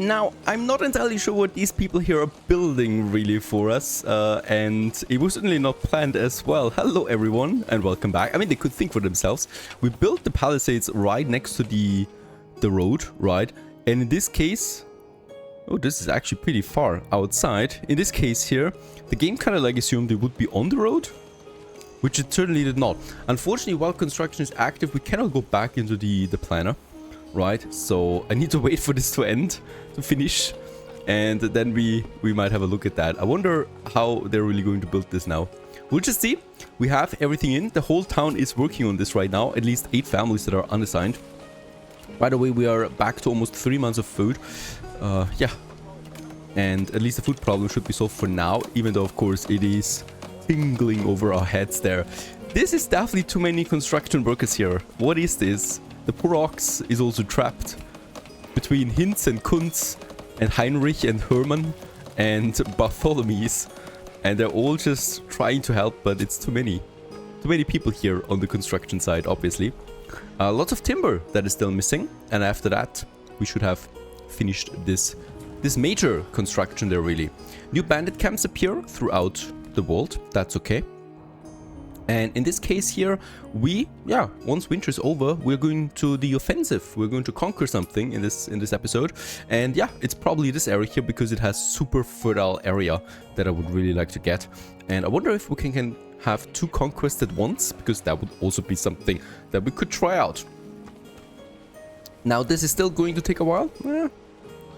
Now, I'm not entirely sure what these people here are building really for us, and it was certainly not planned as well. Hello everyone, and welcome back. I mean, they could think for themselves. We built the palisades right next to the road, right? And in this case... Oh, this is actually pretty far outside. In this case here, the game kind of like assumed it would be on the road, which it certainly did not. Unfortunately, while construction is active, we cannot go back into the planner. Right, so I need to wait for this to end, to finish, and then we might have a look at that. I wonder how they're really going to build this now. We'll just see. We have everything in. The whole town is working on this right now. At least 8 families that are unassigned. By the way, we are back to almost 3 months of food. Yeah. And at least the food problem should be solved for now, even though, of course, it is tingling over our heads there. This is definitely too many construction workers here. What is this? The poor ox is also trapped between Hinz and Kunz and Heinrich and Hermann and Bartholomew's, and they're all just trying to help, but it's too many people here on the construction side, obviously. Lots of timber that is still missing, and after that we should have finished this major construction there. Really, new bandit camps appear throughout the world. That's okay. And in this case here, once winter is over, we're going to the offensive. We're going to conquer something in this episode. And yeah, it's probably this area here because it has super fertile area that I would really like to get. And I wonder if we can have 2 conquests at once, because that would also be something that we could try out. Now, this is still going to take a while.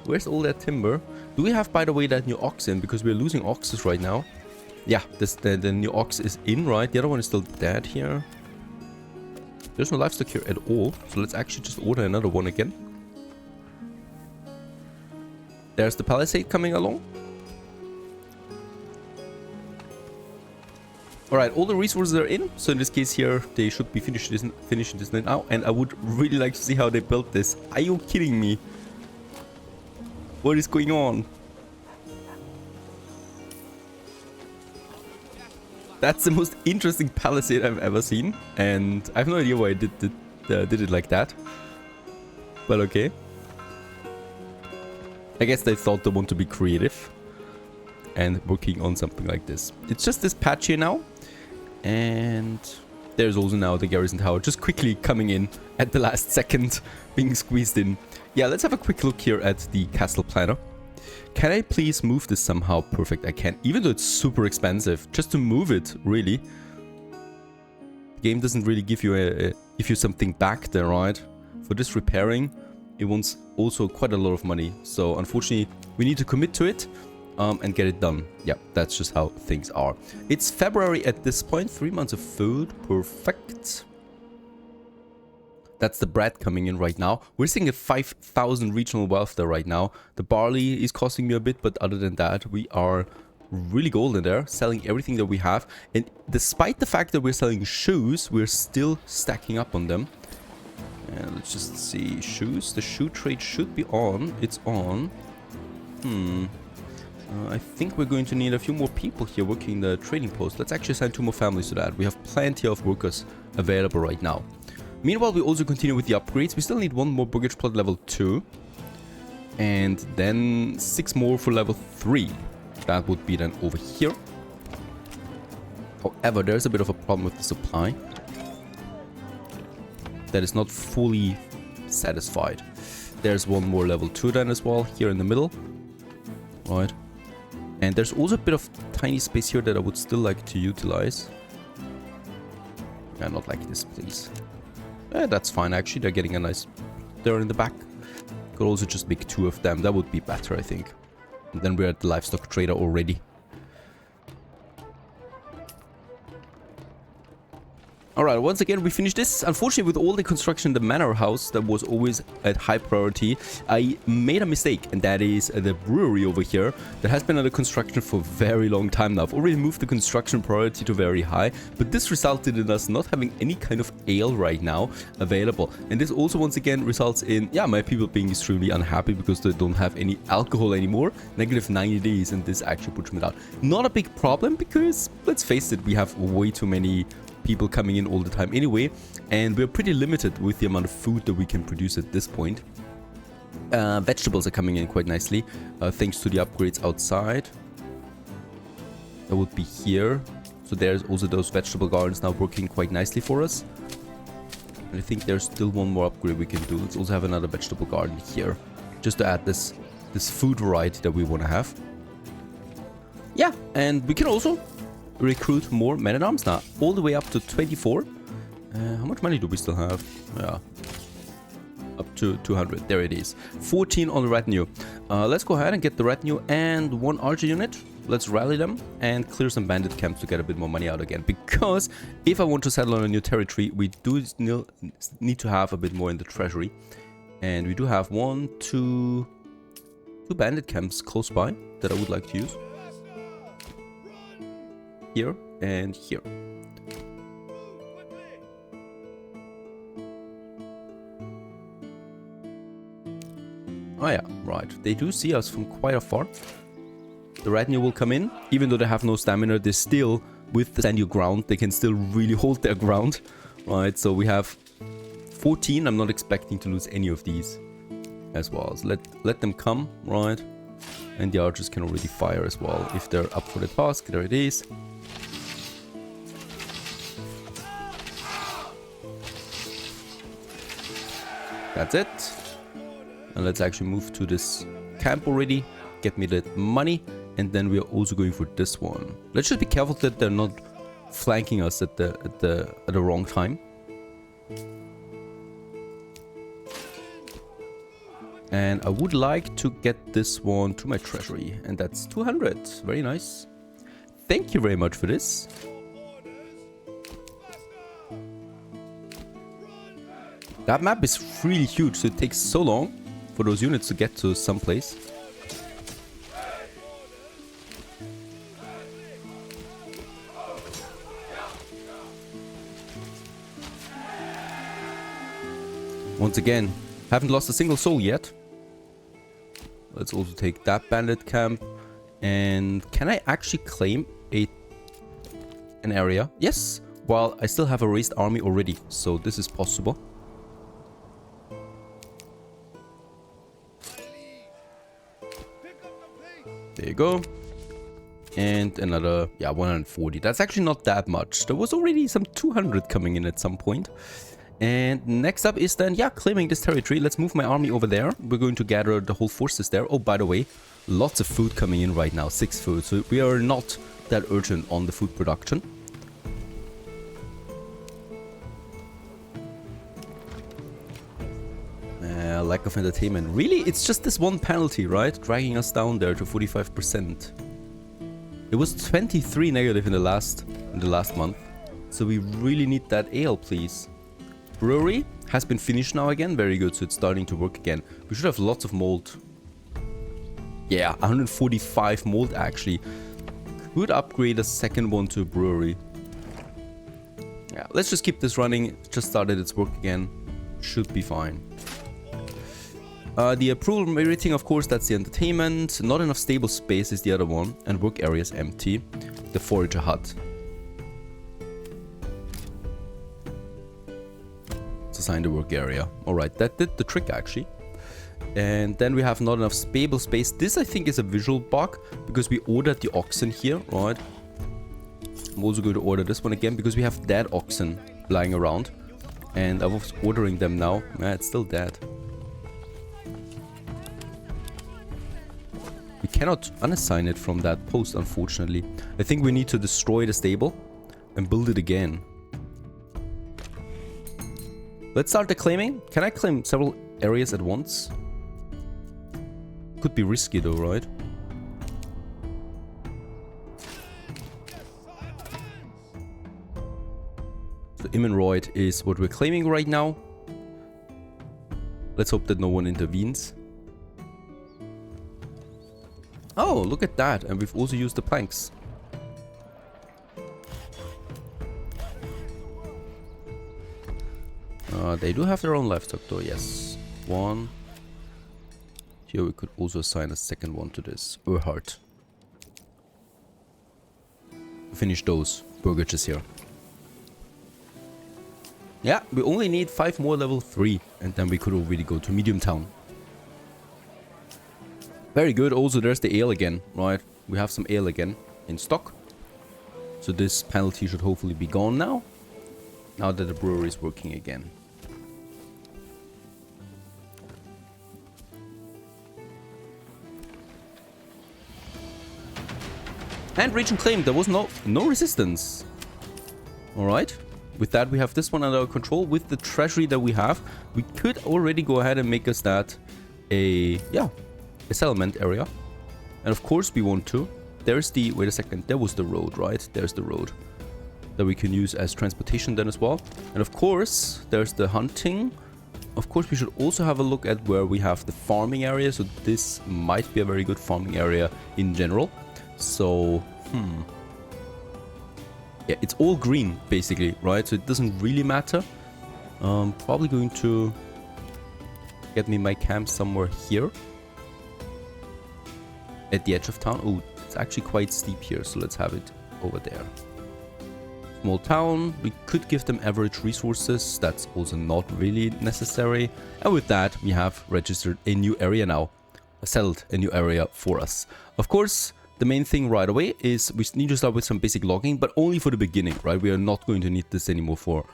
Where's all that timber? Do we have, by the way, that new ox in? Because we're losing oxes right now. Yeah, the new ox is in, right? The other one is still dead here. There's no livestock here at all. So let's actually just order another one again. There's the palisade coming along. Alright, all the resources are in. So in this case here, they should be finishing this now. And I would really like to see how they built this. Are you kidding me? What is going on? That's the most interesting palisade I've ever seen, and I have no idea why I did it like that. But okay. I guess they thought they want to be creative and working on something like this. It's just this patch here now, and there's also now the garrison tower just quickly coming in at the last second, being squeezed in. Yeah, let's have a quick look here at the castle planner. Can I please move this somehow? Perfect, I can. Even though it's super expensive, just to move it, really. The game doesn't really give you something back there, right? For this repairing, it wants also quite a lot of money. So unfortunately, we need to commit to it and get it done. Yeah, that's just how things are. It's February at this point. 3 months of food. Perfect. That's the bread coming in right now. We're seeing a 5,000 regional wealth there right now. The barley is costing me a bit, but other than that, we are really golden there, selling everything that we have. And despite the fact that we're selling shoes, we're still stacking up on them. And let's just see, shoes. The shoe trade should be on. It's on. I think we're going to need a few more people here working the trading post. Let's actually assign 2 more families to that. We have plenty of workers available right now. Meanwhile, we also continue with the upgrades. We still need 1 more mortgage plot level 2. And then 6 more for level 3. That would be then over here. However, there's a bit of a problem with the supply. That is not fully satisfied. There's 1 more level 2 then as well, here in the middle. Right. And there's also a bit of tiny space here that I would still like to utilize. Yeah, not like this, please. That's fine, actually. They're getting a nice... They're in the back. Could also just make 2 of them. That would be better, I think. And then we're at the Livestock Trader already. Alright, once again we finished this. Unfortunately, with all the construction in the manor house that was always at high priority, I made a mistake, and that is the brewery over here that has been under construction for a very long time now. I've already moved the construction priority to very high, but this resulted in us not having any kind of ale right now available. And this also once again results in, my people being extremely unhappy because they don't have any alcohol anymore. Negative 90 days, and this actually puts me down. Not a big problem because, let's face it, we have way too many people coming in all the time anyway, and we're pretty limited with the amount of food that we can produce at this point. Vegetables are coming in quite nicely, thanks to the upgrades outside. That would be here. So there's also those vegetable gardens now working quite nicely for us. And I think there's still one more upgrade we can do. Let's also have another vegetable garden here, just to add this food variety that we want to have. Yeah, and we can also recruit more men-at-arms now, all the way up to 24. How much money do we still have? Yeah, up to 200. There it is. 14 on the retinue. Let's go ahead and get the retinue and one archer unit. Let's rally them and clear some bandit camps to get a bit more money out again. Because if I want to settle on a new territory, we do still need to have a bit more in the treasury. And we do have two bandit camps close by that I would like to use. Here and here. Oh yeah, right. They do see us from quite afar. The retinue will come in. Even though they have no stamina, they still, with the sandy ground, they can still really hold their ground. Right, so we have 14. I'm not expecting to lose any of these as well. So let them come, right? And the archers can already fire as well if they're up for the task. There it is. That's it. And let's actually move to this camp already. Get me that money. And then we are also going for this one. Let's just be careful that they're not flanking us at the wrong time. And I would like to get this one to my treasury. And that's 200. Very nice. Thank you very much for this. That map is really huge, so it takes so long for those units to get to some place. Once again, haven't lost a single soul yet. Let's also take that bandit camp. And can I actually claim an area? Yes, while I still have a raised army already, so this is possible. There you go. And another, yeah, 140. That's actually not that much. There was already some 200 coming in at some point. And next up is then, yeah, claiming this territory. Let's move my army over there. We're going to gather the whole forces there. Oh, by the way, lots of food coming in right now. 6 food. So we are not that urgent on the food production. Lack of entertainment. Really? It's just this one penalty, right? Dragging us down there to 45%. It was 23 negative in the last month. So we really need that ale, please. Brewery has been finished now again. Very good. So it's starting to work again. We should have lots of mold. Yeah, 145 mold actually. Could upgrade a second one to a brewery. Yeah, let's just keep this running. It just started its work again. Should be fine. The approval rating, of course, that's the entertainment. Not enough stable space is the other one. And work area is empty. The forager hut. Let's assign the work area. Alright, that did the trick actually. And then we have not enough stable space. This I think is a visual bug because we ordered the oxen here, right? I'm also going to order this one again because we have dead oxen lying around. And I was ordering them now. Yeah, it's still dead. We cannot unassign it from that post, unfortunately. I think we need to destroy the stable and build it again. Let's start the claiming. Can I claim several areas at once? Could be risky though, right? So Immenroyd is what we're claiming right now. Let's hope that no one intervenes. Oh, look at that. And we've also used the planks. They do have their own livestock though, yes. One. Here we could also assign a second one to this. Urhart. Finish those burgages here. Yeah, we only need 5 more level 3. And then we could already go to Medium Town. Very good. Also, there's the ale again, right? We have some ale again in stock. So this penalty should hopefully be gone now. Now that the brewery is working again. And region claimed. There was no resistance. Alright. With that, we have this one under our control. With the treasury that we have, we could already go ahead and make us that a settlement area. And of course we want to. There's the... Wait a second. There was the road, right? There's the road that we can use as transportation then as well. And of course, there's the hunting. Of course, we should also have a look at where we have the farming area. So this might be a very good farming area in general. So, yeah, it's all green, basically, right? So it doesn't really matter. Probably going to get me my camp somewhere here. At the edge of town. Oh, it's actually quite steep here, so let's have it over there. Small town. We could give them average resources. That's also not really necessary. And with that, we have registered a new area now. Settled a new area for us. Of course, the main thing right away is we need to start with some basic logging, but only for the beginning, right? We are not going to need this anymore for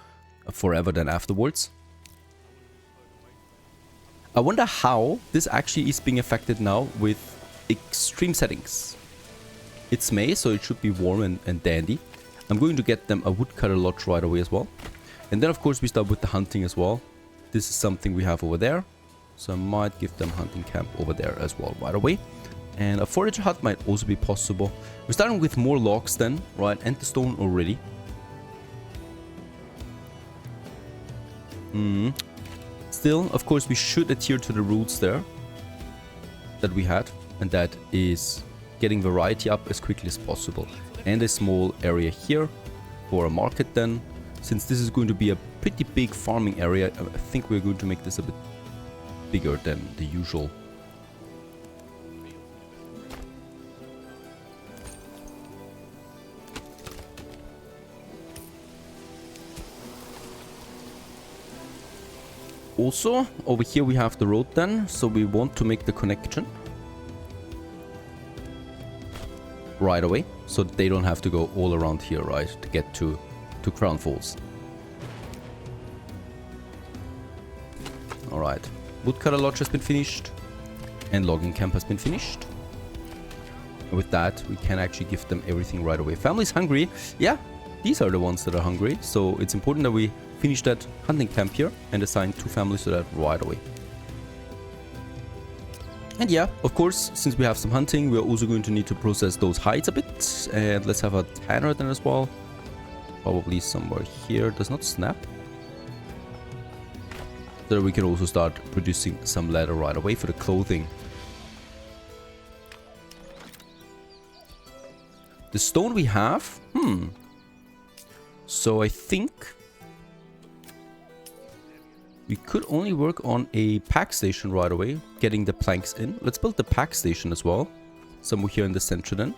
forever then afterwards. I wonder how this actually is being affected now with extreme settings. It's May, so it should be warm and dandy. I'm going to get them a woodcutter lodge right away as well. And then of course we start with the hunting as well. This is something we have over there. So I might give them hunting camp over there as well right away. And a forager hut might also be possible. We're starting with more logs then, right? And the stone already. Still, of course, we should adhere to the rules there that we had. And that is getting variety up as quickly as possible. And a small area here for a market then. Since this is going to be a pretty big farming area, I think we're going to make this a bit bigger than the usual. Also, over here we have the road then, so we want to make the connection right away, so they don't have to go all around here, right, to get to Crown Falls. Alright, woodcutter lodge has been finished, and logging camp has been finished. And with that, we can actually give them everything right away. Family's hungry. Yeah, these are the ones that are hungry, so it's important that we finish that hunting camp here and assign 2 families to that right away. And yeah, of course, since we have some hunting, we're also going to need to process those hides a bit. And let's have a tanner then as well. Probably somewhere here. Does not snap. So that we can also start producing some leather right away for the clothing. The stone we have? So I think we could only work on a pack station right away, getting the planks in. Let's build the pack station as well, somewhere here in the center then.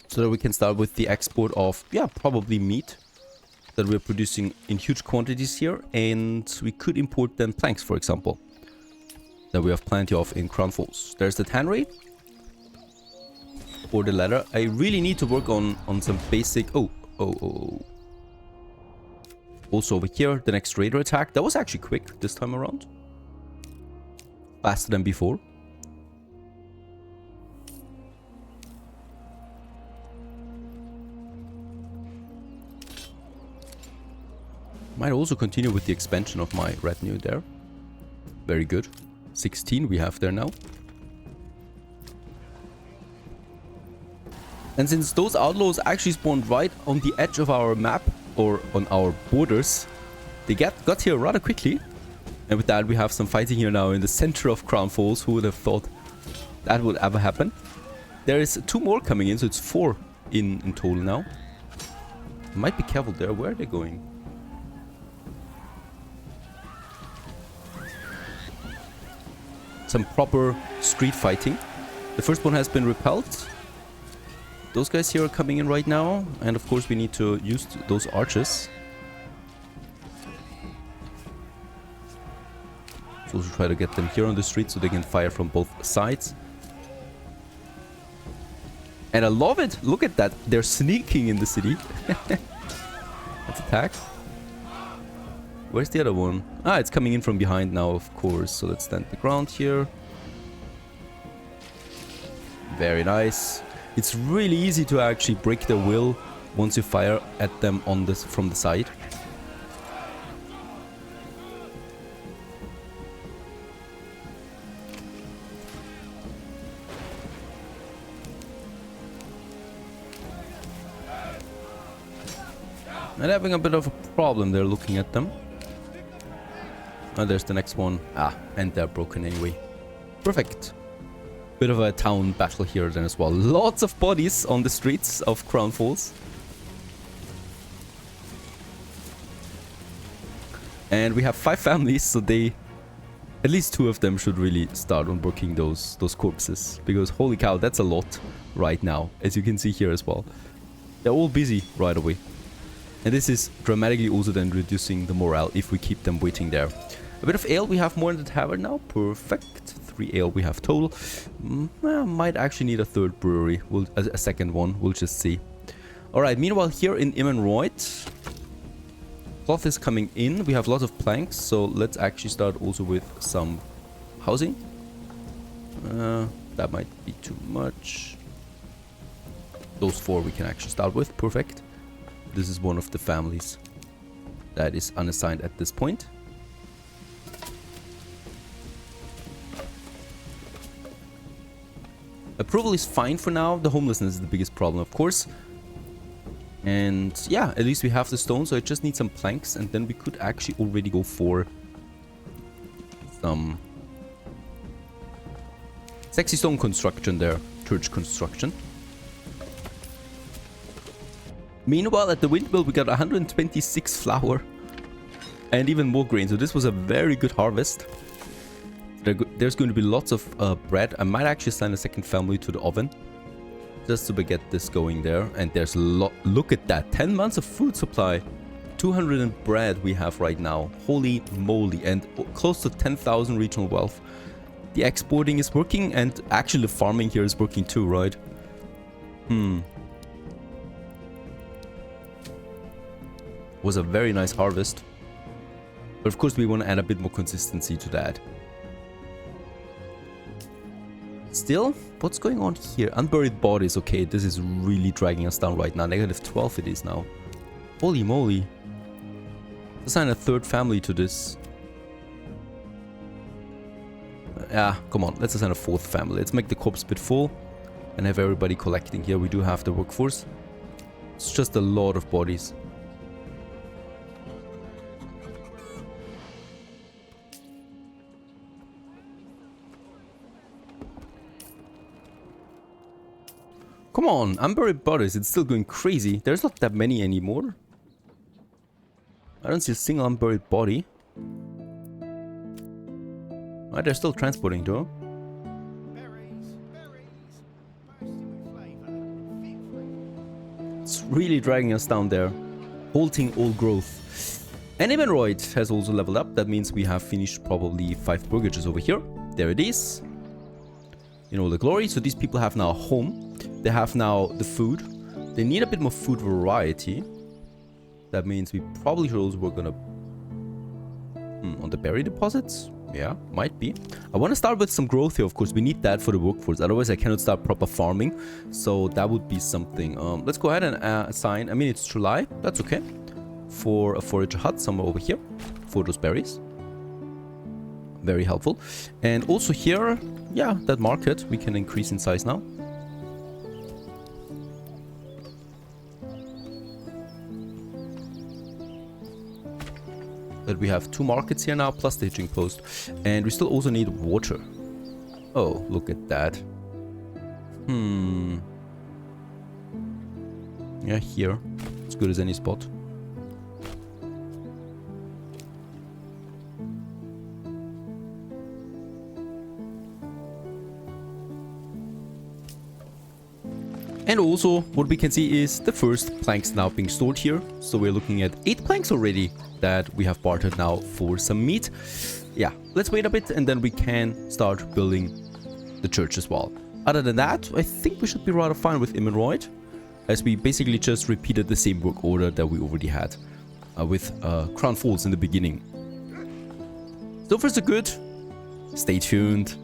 So that we can start with the export of, yeah, probably meat that we're producing in huge quantities here. And we could import then planks, for example, that we have plenty of in Crown Falls. There's the tannery for the leather. I really need to work on some basic... Also over here, the next raider attack. That was actually quick this time around. Faster than before. Might also continue with the expansion of my retinue there. Very good. 16 we have there now. And since those outlaws actually spawned right on the edge of our map, or on our borders, they got here rather quickly. And with that we have some fighting here now in the center of Crown Falls. Who would have thought that would ever happen? There is 2 more coming in, so it's 4 in total now. Might be careful there. Where are they going? Some proper street fighting. The first one has been repelled. those guys here are coming in right now. And of course we need to use those archers. So we'll try to get them here on the street so they can fire from both sides. And I love it. Look at that. They're sneaking in the city. Let's attack. Where's the other one? Ah, it's coming in from behind now, of course. So let's stand the ground here. Very nice. It's really easy to actually break their will once you fire at them on this from the side. And having a bit of a problem there looking at them. Oh, there's the next one. Ah, and they're broken anyway. Perfect. Bit of a town battle here then as well. Lots of bodies on the streets of Crown Falls. And we have 5 families, so they... At least 2 of them should really start on working those corpses. Because holy cow, that's a lot right now. As you can see here as well. They're all busy right away. And this is dramatically also then reducing the morale if we keep them waiting there. A bit of ale we have more in the tavern now. Perfect. 3 ale we have total. Might actually need a 3rd brewery. A second one. We'll just see. Alright, meanwhile here in Immenroyd, cloth is coming in. We have lots of planks. So let's actually start also with some housing. That might be too much. Those 4 we can actually start with. Perfect. This is one of the families that is unassigned at this point. Approval is fine for now. The homelessness is the biggest problem, of course. And yeah, at least we have the stone, so I just need some planks, and then we could actually already go for some sexy stone construction there. Church construction. Meanwhile, at the windmill, we got 126 flour and even more grain. So this was a very good harvest. There's going to be lots of bread. I might actually send a second family to the oven just to get this going there. And there's a lot. Look at that. 10 months of food supply. 200 in bread we have right now. Holy moly. And close to 10,000 regional wealth. The exporting is working, and actually the farming here is working too, right? Was a very nice harvest. But of course we want to add a bit more consistency to that. Still, what's going on here? Unburied bodies. Okay, this is really dragging us down right now. -12 it is now. Holy moly. Assign a 3rd family to this. Yeah, come on. Let's assign a 4th family. Let's make the corpse pit full and have everybody collecting here. We do have the workforce. It's just a lot of bodies. Come on, unburied bodies, it's still going crazy. There's not that many anymore. I don't see a single unburied body. Right, they're still transporting though. It's really dragging us down there. Halting all growth. And Immenroyd has also leveled up. That means we have finished probably 5 burgages over here. There it is. In all the glory. So these people have now a home. They have now the food. They need a bit more food variety. That means we probably should also work on on the berry deposits. Yeah, might be. I want to start with some growth here, of course. We need that for the workforce. Otherwise, I cannot start proper farming. So that would be something. Let's go ahead and assign. I mean, it's July. That's okay. For a forager hut somewhere over here. For those berries. Very helpful. And also here, yeah, that market. We can increase in size now. That we have 2 markets here now, plus the hitching post. And we still also need water. Oh, look at that. Yeah, here. As good as any spot. And also, what we can see is the first planks now being stored here. So we're looking at 8 planks already that we have bartered now for some meat. Yeah, let's wait a bit and then we can start building the church as well. Other than that, I think we should be rather fine with Immenroyd, as we basically just repeated the same work order that we already had with Crown Falls in the beginning. So far so good. Stay tuned.